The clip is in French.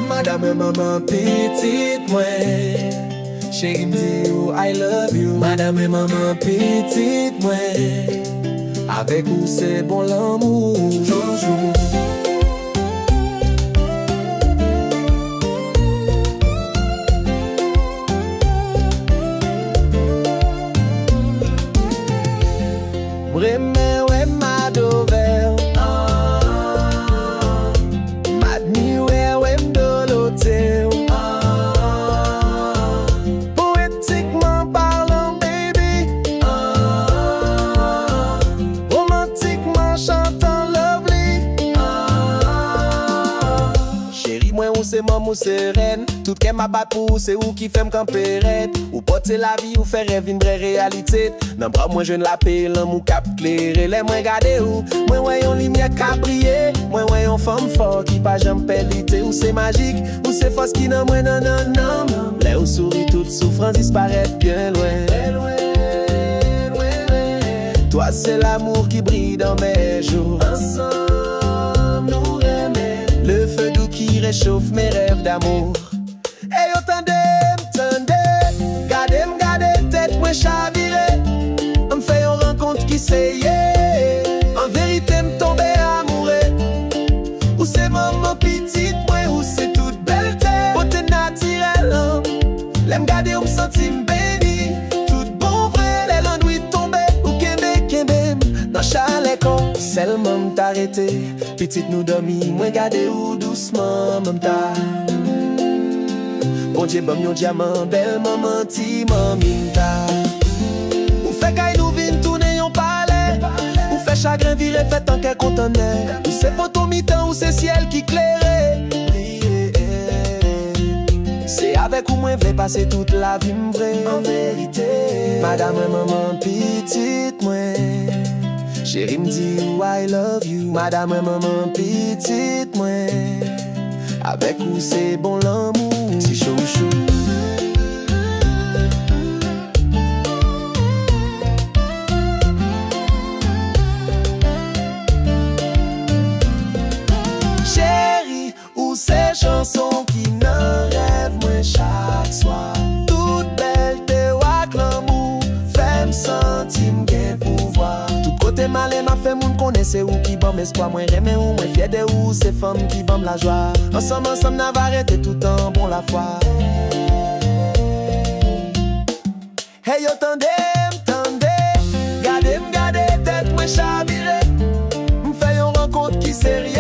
Madame et maman petite moi, chérie me dit oh, I love you. Madame et maman petite moi, avec vous c'est bon l'amour. Joujou. Remets ouais ma dovel, m'admire ouais m'doloté. Poétiquement parlant baby, romantiquement chantant lovely. Chérie moi ou c'est maman ou c'est reine, tout qu'elle m'a bat pour c'est ou qui fait m'camper raide. Ou porter la vie ou faire rêve une vraie réalité. Nan bras moi je ne l'appelle l'amour cap clairé. Les moins gardé ou moi voyons lumière cap briller. Moi voyons femme fort qui pas jamais pélité. Ou c'est magique ou c'est force qui nan moi non non non. Là où sourit toute souffrance disparaît bien loin. Toi c'est l'amour qui brille dans mes jours. Ensemble nous aimer. Le feu doux qui réchauffe mes rêves d'amour. Et yo tendez, gardez tête moi chaviré. On fait une rencontre qui c'est yeah. En vérité m'tombe amoureux. Ou c'est maman petite moi ou c'est toute belle tête. Beauté naturelle hein. L'aime garder ou m'sentir béni. Tout bon vrai les l'ennui tomber. Ou kembe dans chalet quand seulement m't'arrêter. Petite nous dormi moi garder ou doucement m'ta. Bon Dieu, bon yon diamant, belle maman, ti maminta. Ou fait qu'aille nous vin tourner yon palais. Ou fait chagrin virer fait tant qu'elle contenait. Ou c'est photo mi-temps ou c'est ciel qui clairait. C'est avec ou moi vais passer toute la vie m'vray. En vérité, madame et maman petite moi. Chérie me dit oh, I love you. Madame et maman petite moi. Avec ou c'est bon l'amour. Si chou chou. Chérie, ou ces chansons qui n'en rêvent moins chaque soir. Toute belle te wak l'amour, fait me sentir m'gain pouvoir. Tout côté malé m'a fait moun connaisse ou qui bon espoir. Moi remè ou moi fier de ou ces femmes qui bon la joie. Ensemble n'a va arrêter tout en bon la foi. Hey yo tendez, gardez tête moi chaviré. M'fait une rencontre qui sérieux.